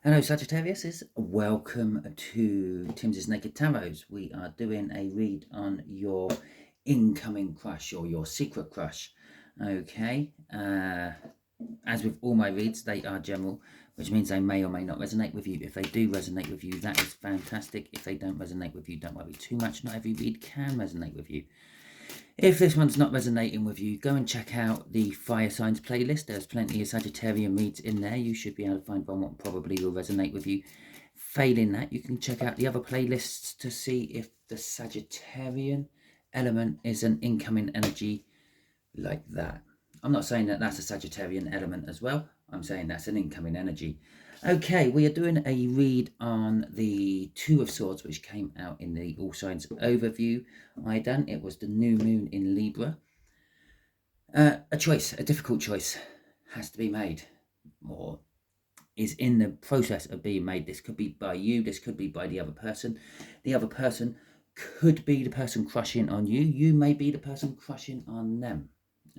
Hello Sagittarius, welcome to Timsy Naked Tarot. We are doing a read on your incoming crush or your secret crush. Okay, as with all my reads, they are general, which means they may or may not resonate with you. If they do resonate with you, that is fantastic. If they don't resonate with you, don't worry too much. Not every read can resonate with you. If this one's not resonating with you, go and check out the Fire Signs playlist. There's plenty of Sagittarian reads in there. You should be able to find one that probably will resonate with you. Failing that, you can check out the other playlists to see if the Sagittarian element is an incoming energy like that. I'm not saying that that's a Sagittarian element as well. I'm saying that's an incoming energy. Okay, we are doing a read on the Two of Swords, which came out in the All Signs overview I done. It was the new moon in Libra. A choice, a difficult choice, has to be made, or is in the process of being made. This could be by you, this could be by the other person. The other person could be the person crushing on you. You may be the person crushing on them.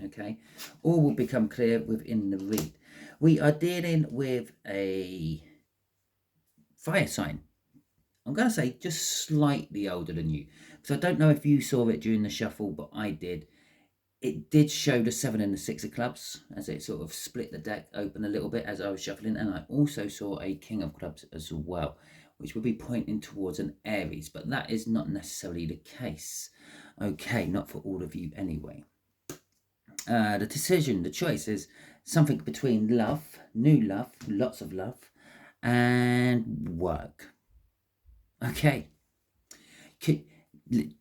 Okay, all will become clear within the read. We are dealing with a fire sign. I'm going to say just slightly older than you, because I don't know if you saw it during the shuffle, but I did. It did show the 7 and the 6 of clubs as it sort of split the deck open a little bit as I was shuffling, and I also saw a king of clubs as well, which would be pointing towards an Aries, but that is not necessarily the case. Okay, not for all of you anyway. The decision, the choice is something between love, new love, lots of love, and work. Okay. You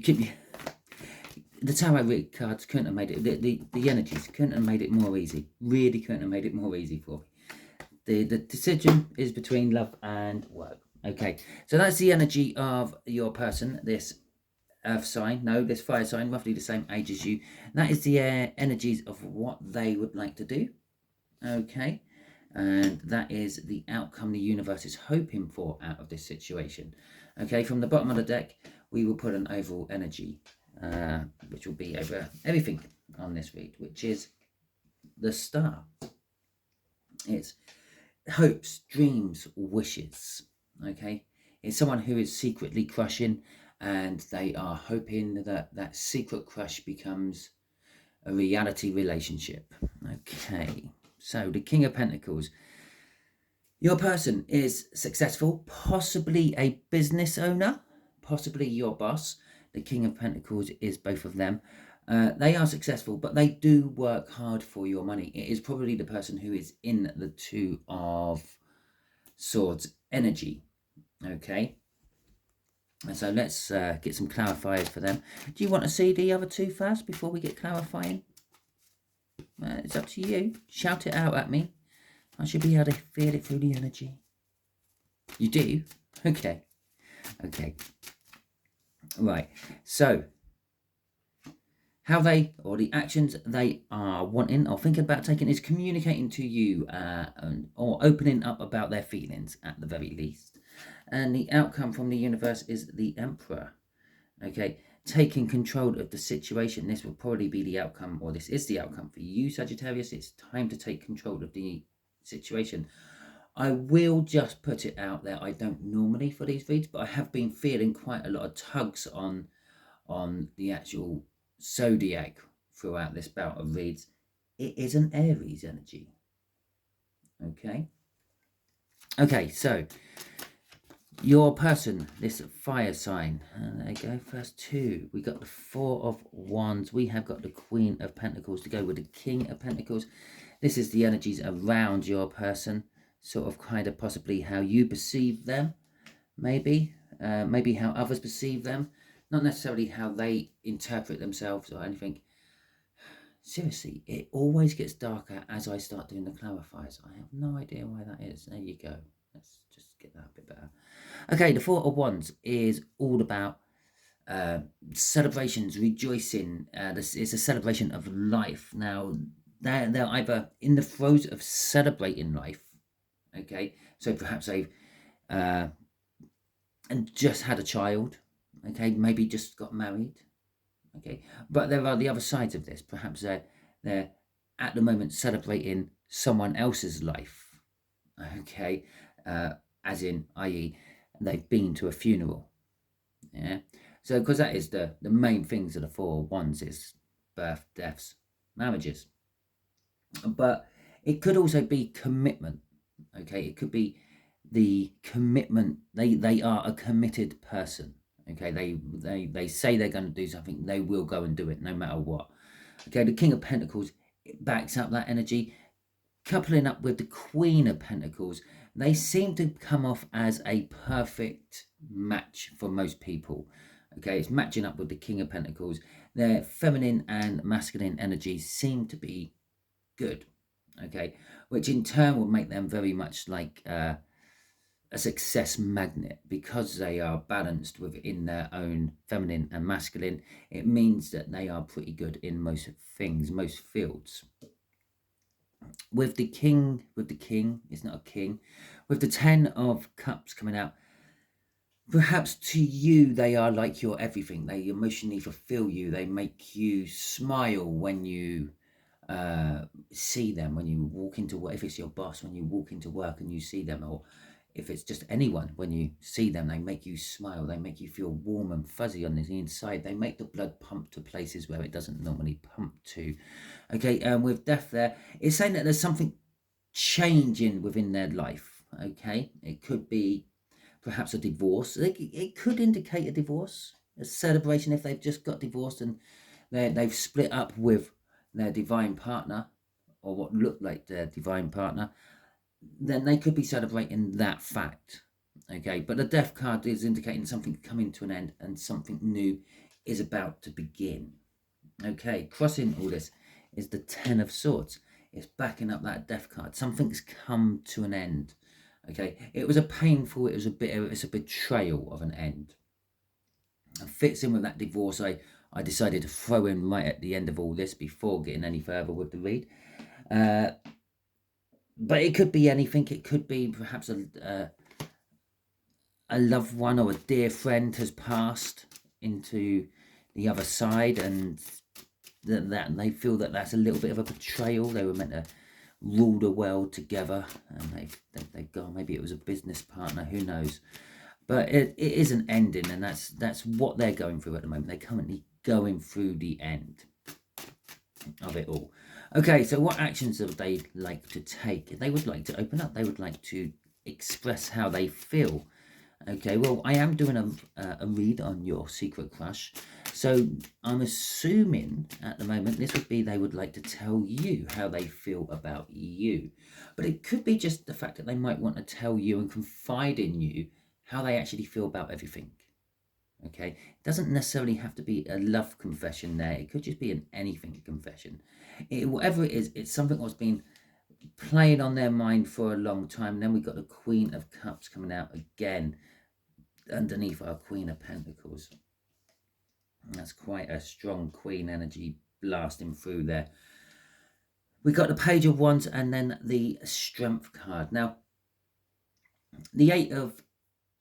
keep the tarot read cards couldn't have made it. The energies couldn't have made it more easy. Really couldn't have made it more easy for me. The decision is between love and work. Okay, so that's the energy of your person. This earth sign, no, this fire sign, roughly the same age as you. That is the energies of what they would like to do. Okay, and that is the outcome the universe is hoping for out of this situation. Okay, from the bottom of the deck, we will put an overall energy, which will be over everything on this read, which is the star. It's hopes, dreams, wishes. Okay, it's someone who is secretly crushing, and they are hoping that that secret crush becomes a reality relationship. Okay, so the King of Pentacles. Your person is successful, possibly a business owner, possibly your boss. The King of Pentacles is both of them. They are successful, but they do work hard for your money. It is probably the person who is in the Two of Swords energy. Okay. And so let's get some clarifiers for them. Do you want to see the other two first before we get clarifying? It's up to you. Shout it out at me. I should be able to feel it through the energy. You do? Okay. Okay. Right. So, how they, or the actions they are wanting or thinking about taking, is communicating to you or opening up about their feelings at the very least. And the outcome from the universe is the Emperor. Okay. Taking control of the situation. This will probably be the outcome, or this is the outcome for you, Sagittarius. It's time to take control of the situation. I will just put it out there. I don't normally for these reads, but I have been feeling quite a lot of tugs on the actual zodiac throughout this bout of reads. It is an Aries energy. Okay, so your person, this fire sign, and there you go, first two. We got the Four of Wands. We have got the Queen of Pentacles to go with the King of Pentacles. This is the energies around your person, sort of kind of possibly how you perceive them, maybe how others perceive them, not necessarily how they interpret themselves or anything. Seriously, it always gets darker as I start doing the clarifiers. I have no idea why that is. There you go. Let's just get that a bit better. Okay, the Four of Wands is all about celebrations, rejoicing. This is a celebration of life. Now, they're either in the throes of celebrating life. Okay, so perhaps they've and just had a child. Okay, maybe just got married. Okay, but there are the other sides of this. Perhaps they're at the moment celebrating someone else's life. okay, as in, i.e., they've been to a funeral. Yeah, so because that is the main things of the Four of Wands is birth, deaths, marriages. But it could also be commitment. Okay, it could be the commitment. They are a committed person. Okay, they say they're going to do something, they will go and do it no matter what. Okay, the King of Pentacles, it backs up that energy. Coupling up with the Queen of Pentacles, they seem to come off as a perfect match for most people. Okay, it's matching up with the King of Pentacles. Their feminine and masculine energies seem to be good. Okay, which in turn will make them very much like a success magnet, because they are balanced within their own feminine and masculine. It means that they are pretty good in most things, most fields. With the king, it's not a king, with the 10 of Cups coming out, perhaps to you they are like your everything. They emotionally fulfill you. They make you smile when you see them, when you walk into work. If it's your boss, when you walk into work and you see them, or if it's just anyone, when you see them, they make you smile. They make you feel warm and fuzzy on the inside. They make the blood pump to places where it doesn't normally pump to. Okay, and with death there, it's saying that there's something changing within their life. Okay, it could be perhaps a divorce. It could indicate a divorce, a celebration if they've just got divorced and they've split up with their divine partner, or what looked like their divine partner. Then they could be celebrating that fact. Okay, but the death card is indicating something coming to an end and something new is about to begin. Okay, crossing all this is the 10 of Swords. It's backing up that death card. Something's come to an end. Okay, it was a painful, it's a betrayal of an end. It fits in with that divorce I decided to throw in right at the end of all this before getting any further with the read. But it could be anything. It could be perhaps a loved one or a dear friend has passed into the other side, and that they feel that that's a little bit of a betrayal. They were meant to rule the world together, and they've gone. Maybe it was a business partner, who knows. But it is an ending, and that's what they're going through at the moment. They're currently going through the end of it all. Okay, so what actions would they like to take? They would like to open up. They would like to express how they feel. Okay, well, I am doing a read on your secret crush. So I'm assuming at the moment this would be they would like to tell you how they feel about you. But it could be just the fact that they might want to tell you and confide in you how they actually feel about everything. Okay, it doesn't necessarily have to be a love confession there. It could just be an anything confession. Whatever it is, it's something that's been playing on their mind for a long time. And then we've got the Queen of Cups coming out again underneath our Queen of Pentacles. That's quite a strong Queen energy blasting through there. We got the Page of Wands and then the Strength card. Now, the Eight of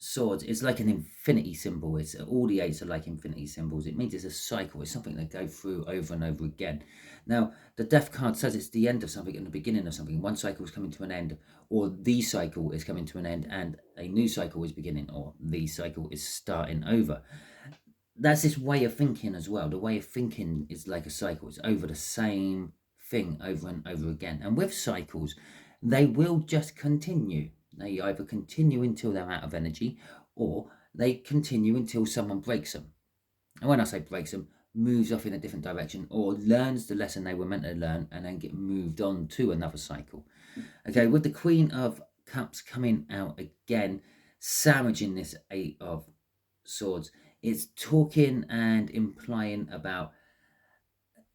Swords is like an infinity symbol. It's all the eights are like infinity symbols. It means it's a cycle. It's something that go through over and over again. Now, the Death card says it's the end of something and the beginning of something. One cycle is coming to an end, or the cycle is coming to an end, and a new cycle is beginning, or the cycle is starting over. That's this way of thinking as well. The way of thinking is like a cycle. It's over the same thing over and over again. And with cycles, they will just continue. They either continue until they're out of energy, or they continue until someone breaks them. And when I say breaks them, moves off in a different direction, or learns the lesson they were meant to learn and then get moved on to another cycle. Okay, with the Queen of Cups coming out again, sandwiching this Eight of Swords, it's talking and implying about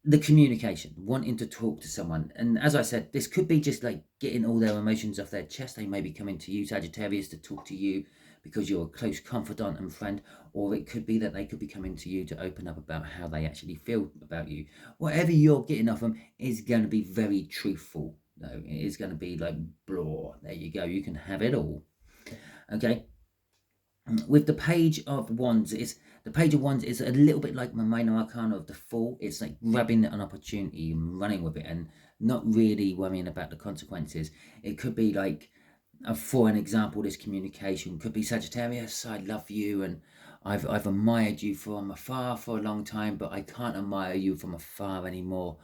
the communication, wanting to talk to someone. And as I said, this could be just like getting all their emotions off their chest. They may be coming to you, Sagittarius, to talk to you because you're a close confidant and friend, or it could be that they could be coming to you to open up about how they actually feel about you. Whatever you're getting off them is going to be very truthful, though. It is going to be like, blah, there you go, you can have it all. Okay. With the Page of Wands, the Page of Wands is a little bit like my minor arcana of the Fool. It's like grabbing an opportunity and running with it and not really worrying about the consequences. It could be like For an example, this communication could be Sagittarius. I love you, and I've admired you from afar for a long time, but I can't admire you from afar anymore.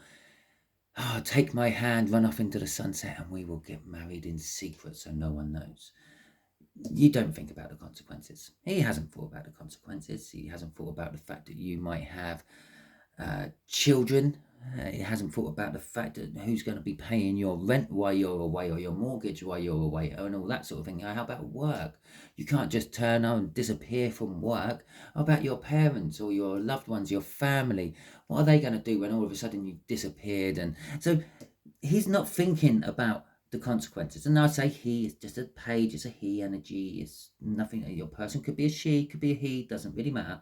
Oh, take my hand, run off into the sunset, and we will get married in secret so no one knows. You don't think about the consequences. He hasn't thought about the consequences. He hasn't thought about the fact that you might have children. He hasn't thought about the fact that who's going to be paying your rent while you're away, or your mortgage while you're away, and all that sort of thing. How about work? You can't just turn on and disappear from work. How about your parents or your loved ones, your family? What are they going to do when all of a sudden you've disappeared? And so he's not thinking about the consequences. And I say he, it's just a page, it's a he energy, it's nothing. Your person could be a she, could be a he, doesn't really matter.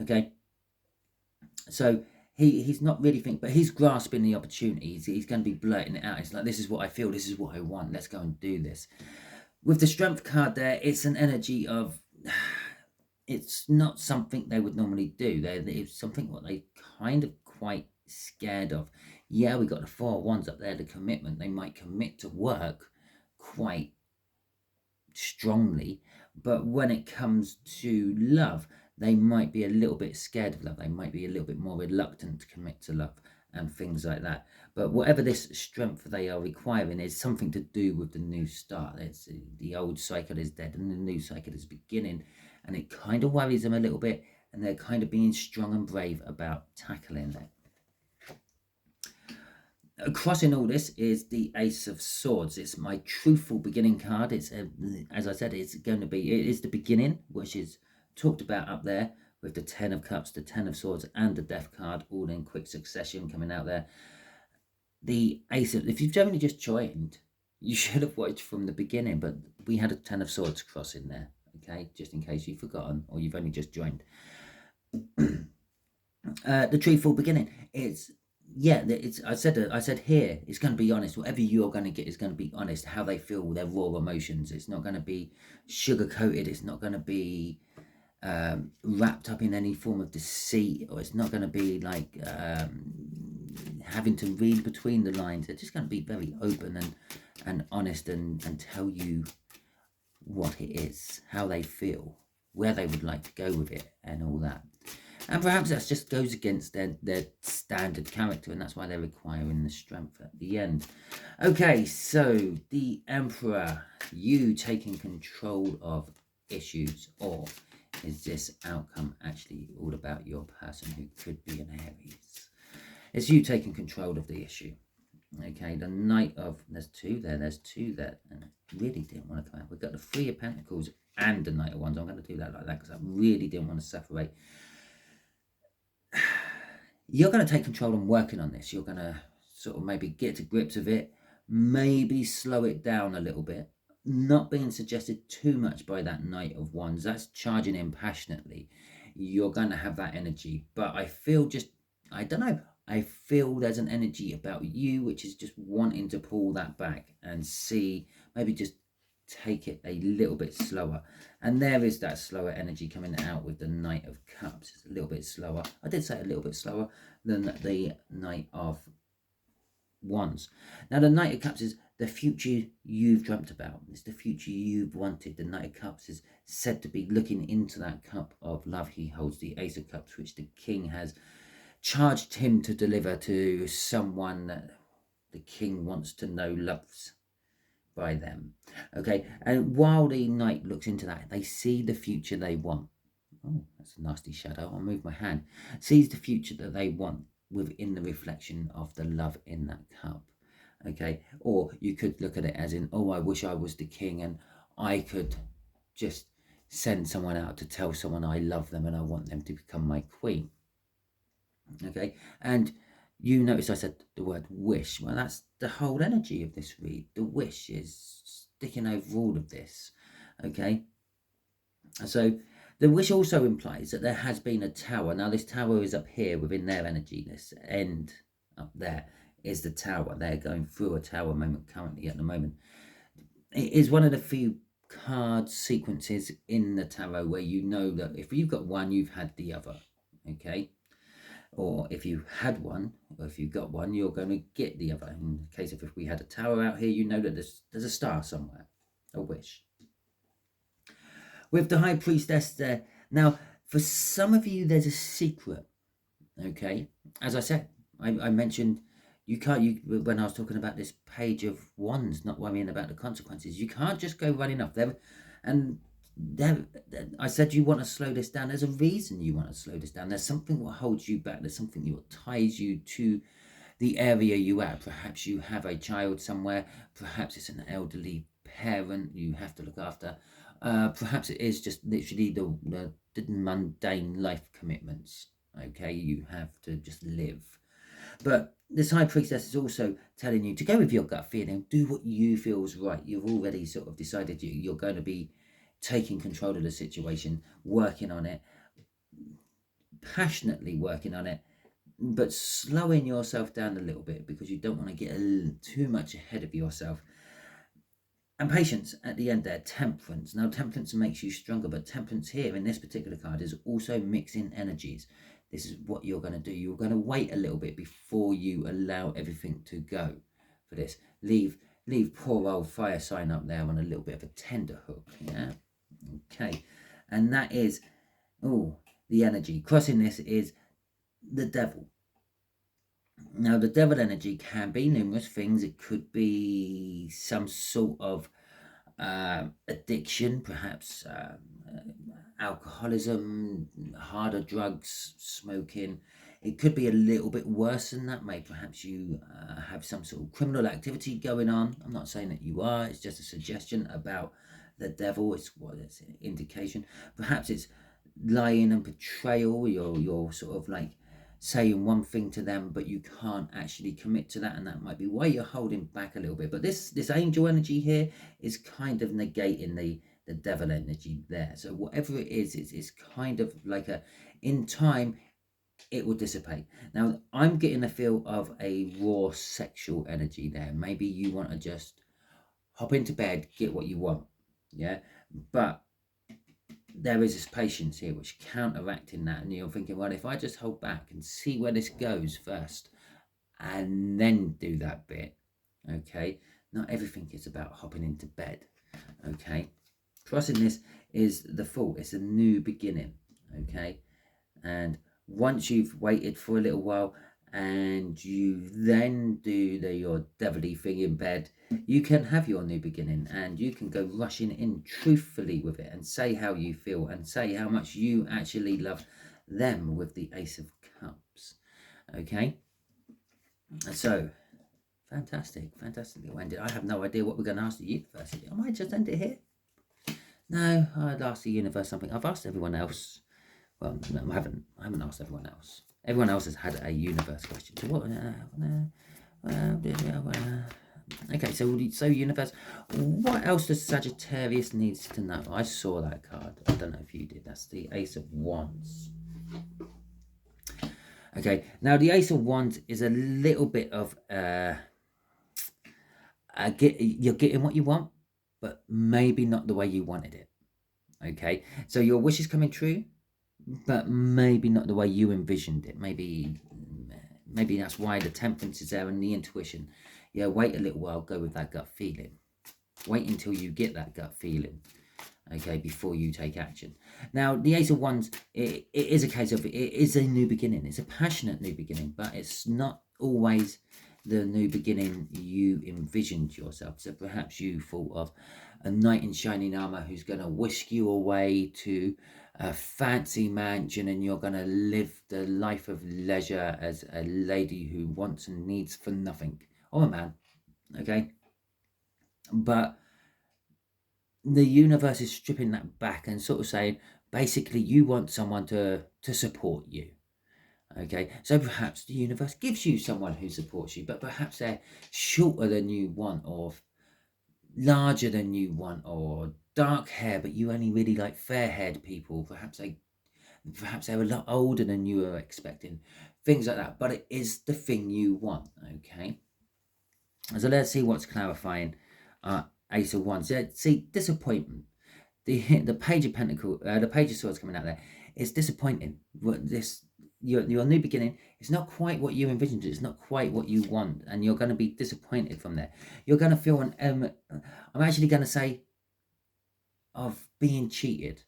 Okay, so he's not really thinking, but he's grasping the opportunity. He's going to be blurting it out. It's like, this is what I feel, this is what I want, let's go and do this. With the strength card there, it's an energy of, it's not something they would normally do. It's something what they kind of quite scared of. Yeah, we got the 4 wands up there, the commitment. They might commit to work quite strongly, but when it comes to love, they might be a little bit scared of love. They might be a little bit more reluctant to commit to love and things like that. But whatever this strength they are requiring is something to do with the new start. It's the old cycle is dead and the new cycle is beginning, and it kind of worries them a little bit, and they're kind of being strong and brave about tackling that. Crossing all this is the Ace of Swords. It's my truthful beginning card. It's as I said, it's going to be, it is the beginning, which is talked about up there with the 10 of Cups, the 10 of Swords, and the Death card all in quick succession coming out there. The Ace of, if you've only just joined, you should have watched from the beginning, but we had a 10 of Swords cross in there, okay, just in case you've forgotten or you've only just joined. The truthful beginning, it's, yeah, it's, I said here, it's going to be honest. Whatever you're going to get is going to be honest. How they feel, their raw emotions. It's not going to be sugar coated. It's not going to be wrapped up in any form of deceit, or it's not going to be like having to read between the lines. They're just going to be very open and honest and tell you what it is, how they feel, where they would like to go with it, and all that. And perhaps that just goes against their standard character, and that's why they're requiring the strength at the end. Okay, so the Emperor, you taking control of issues, or is this outcome actually all about your person who could be an Aries? It's you taking control of the issue. Okay, the Knight of, there's 2 there, and I really didn't want to come out. We've got the 3 of Pentacles and the Knight of Wands. I'm going to do that like that because I really didn't want to separate. You're going to take control and working on this. You're going to sort of maybe get to grips with it, maybe slow it down a little bit, not being suggested too much by that Knight of Wands. That's charging in passionately. You're going to have that energy, but I feel just, I don't know, I feel there's an energy about you which is just wanting to pull that back and see, maybe just take it a little bit slower. And there is that slower energy coming out with the Knight of Cups. It's a little bit slower. I did say a little bit slower than the Knight of Wands. Now the Knight of Cups is the future you've dreamt about. It's the future you've wanted. The Knight of Cups is said to be looking into that cup of love he holds, the Ace of Cups, which the King has charged him to deliver to someone that the King wants to know loves by them. Okay, and while the Knight looks into that, they see the future they want. Oh, that's a nasty shadow. I'll move my hand. Sees the future that they want within the reflection of the love in that cup. Okay, or you could look at it as in, oh, I wish I was the king and I could just send someone out to tell someone I love them and I want them to become my queen. Okay, and you notice I said the word wish. Well, that's the whole energy of this read. The wish is sticking over all of this. Okay, so the wish also implies that there has been a tower. Now this tower is up here within their energy. This end up there is the tower. They're going through a tower moment currently at the moment. It is one of the few card sequences in the tarot where you know that if you've got one, you've had the other. Okay, or if you had one, or if you got one, you're going to get the other. In the case of if we had a tower out here, you know that there's a star somewhere. a wish. With the High Priestess there, now for some of you there's a secret, okay? As I said, I mentioned you can't, when I was talking about this Page of Wands, not worrying about the consequences, you can't just go running off there. And there, I said you want to slow this down. There's a reason you want to slow this down. There's something that holds you back. There's something that ties you to the area you are. Perhaps you have a child somewhere. Perhaps it's an elderly parent you have to look after. Perhaps it is just literally the mundane life commitments. Okay, you have to just live. But this High Priestess is also telling you to go with your gut feeling. Do what you feel is right. You've already sort of decided you're going to be taking control of the situation, working on it, passionately working on it, but slowing yourself down a little bit because you don't want to get too much ahead of yourself. And patience at the end there, temperance. Now, temperance makes you stronger, but temperance here in this particular card is also mixing energies. This is what you're going to do. You're going to wait a little bit before you allow everything to go for this. Leave poor old fire sign up there on a little bit of a tender hook. Yeah. Okay. And that is, the energy. Crossing this is the devil. Now, the devil energy can be numerous things. It could be some sort of addiction, perhaps alcoholism, harder drugs, smoking. It could be a little bit worse than that. Maybe perhaps you have some sort of criminal activity going on. I'm not saying that you are. It's just a suggestion about the devil. It's an indication. Perhaps it's lying and betrayal. You're sort of like saying one thing to them, but you can't actually commit to that, and that might be why you're holding back a little bit. But this angel energy here is kind of negating the devil energy there. So whatever it is, it's kind of like in time it will dissipate. Now I'm getting a feel of a raw sexual energy there. Maybe you want to just hop into bed, get what you want, yeah, but there is this patience here which counteracting that, and you're thinking, well, if I just hold back and see where this goes first and then do that bit, okay, not everything is about hopping into bed, okay. Crossing this is the Fool. It's a new beginning, okay, and once you've waited for a little while and you then do your devilly thing in bed, you can have your new beginning and you can go rushing in truthfully with it and say how you feel and say how much you actually love them with the Ace of Cups, okay. So fantastically ended. I have no idea what we're going to ask the universe. I might just end it here. No, I'd ask the universe something. I've asked everyone else. Well, no, I haven't asked everyone else. Everyone else has had a universe question. So what? Okay, so universe. What else does Sagittarius needs to know? I saw that card. I don't know if you did. That's the Ace of Wands. Okay, now the Ace of Wands is a little bit of you're getting what you want, but maybe not the way you wanted it. Okay, so your wish is coming true, but maybe not the way you envisioned it. Maybe that's why the temperance is there and the intuition. Yeah, wait a little while, go with that gut feeling. Wait until you get that gut feeling, okay, before you take action. Now, the Ace of Wands, it is a case of, it is a new beginning. It's a passionate new beginning, but it's not always the new beginning you envisioned yourself. So perhaps you thought of a knight in shining armor who's going to whisk you away to a fancy mansion and you're going to live the life of leisure as a lady who wants and needs for nothing, or a man, okay. But the universe is stripping that back and sort of saying, basically, you want someone to support you, okay. So perhaps the universe gives you someone who supports you, but perhaps they're shorter than you want, or larger than you want, or dark hair but you only really like fair-haired people. Perhaps they're a lot older than you were expecting, things like that, but it is the thing you want, okay. So let's see what's clarifying Ace of Wands. See, disappointment. The Page of Pentacles, the Page of Swords coming out there. It's disappointing. Your new beginning, it's not quite what you envisioned. It's not quite what you want, and you're going to be disappointed from there. You're going to feel I'm actually going to say of being cheated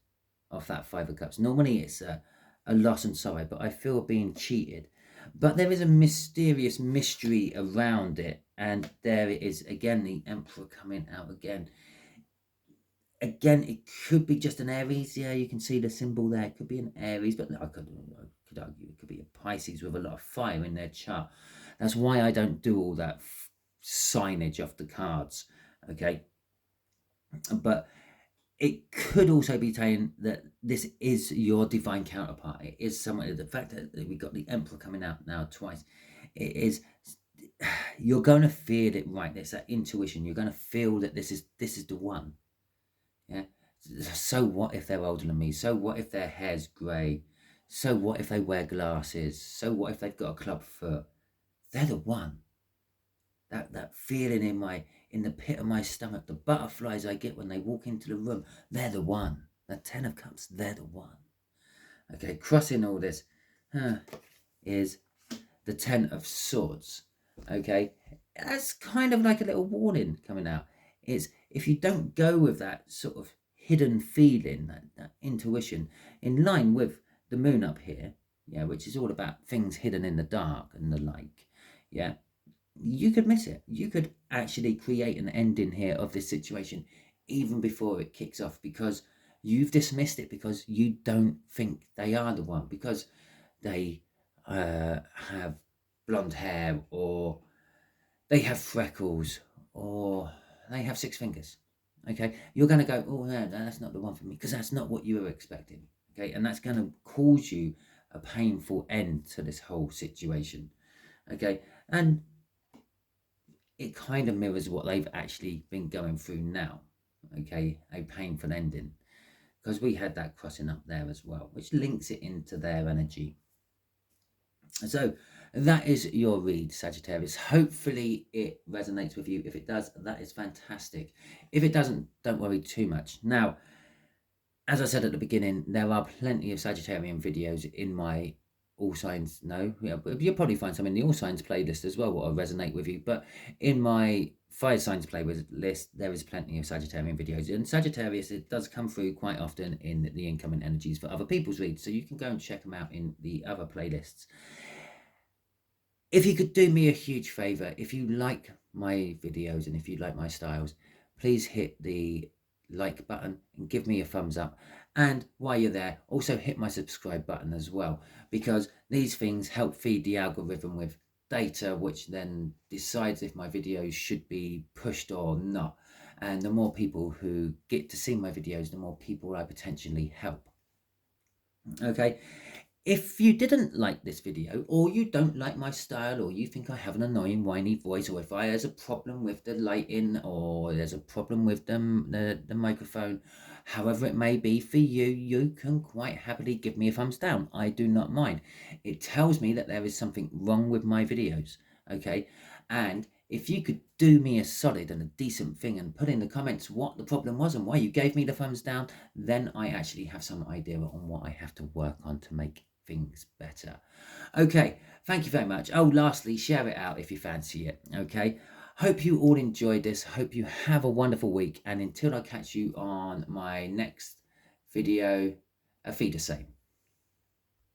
off that Five of Cups. Normally it's a loss and sorrow, but I feel being cheated. But there is a mysterious mystery around it, and there it is again, the Emperor coming out again. Again, it could be just an Aries. Yeah, you can see the symbol there. It could be an Aries, but I could argue it could be a Pisces with a lot of fire in their chart. That's why I don't do all that signage off the cards, okay? But it could also be saying that this is your divine counterpart. It is someone. The fact that we got the Emperor coming out now twice, it is. You're going to feel it, right? There's that intuition. You're going to feel that this is the one. Yeah. So what if they're older than me? So what if their hair's grey? So what if they wear glasses? So what if they've got a club foot? They're the one. That feeling in the pit of my stomach, the butterflies I get when they walk into the room, they're the one. The 10 of Cups, they're the one. Okay, crossing all this is the 10 of Swords. Okay, that's kind of like a little warning coming out. It's if you don't go with that sort of hidden feeling, that intuition, in line with the moon up here, yeah, which is all about things hidden in the dark and the like, yeah, you could miss it. You could actually create an ending here of this situation even before it kicks off, because you've dismissed it, because you don't think they are the one, because they have blonde hair, or they have freckles, or they have 6 fingers. Okay, you're going to go, oh no, that's not the one for me, because that's not what you were expecting. Okay, and that's going to cause you a painful end to this whole situation. Okay, and it kind of mirrors what they've actually been going through now. Okay, a painful ending, because we had that crossing up there as well, which links it into their energy. So that is your read, Sagittarius. Hopefully it resonates with you. If it does, that is fantastic. If it doesn't, don't worry too much. Now, as I said at the beginning, there are plenty of Sagittarian videos in my All Signs. No, yeah, you'll probably find some in the All Signs playlist as well, what will resonate with you. But in my Fire Signs playlist, there is plenty of Sagittarian videos. And Sagittarius, it does come through quite often in the incoming energies for other people's reads. So you can go and check them out in the other playlists. If you could do me a huge favor, if you like my videos and if you like my styles, please hit the like button and give me a thumbs up. And while you're there, also hit my subscribe button as well, because these things help feed the algorithm with data, which then decides if my videos should be pushed or not. And the more people who get to see my videos, the more people I potentially help. Okay. If you didn't like this video, or you don't like my style, or you think I have an annoying whiny voice, or if there's a problem with the lighting, or there's a problem with the microphone, however it may be for you, you can quite happily give me a thumbs down. I do not mind. It tells me that there is something wrong with my videos, okay? And if you could do me a solid and a decent thing and put in the comments what the problem was and why you gave me the thumbs down, then I actually have some idea on what I have to work on to make things better. Okay, thank you very much. Oh, lastly, share it out if you fancy it. Okay, hope you all enjoyed this. Hope you have a wonderful week, and until I catch you on my next video, auf Wiedersehen.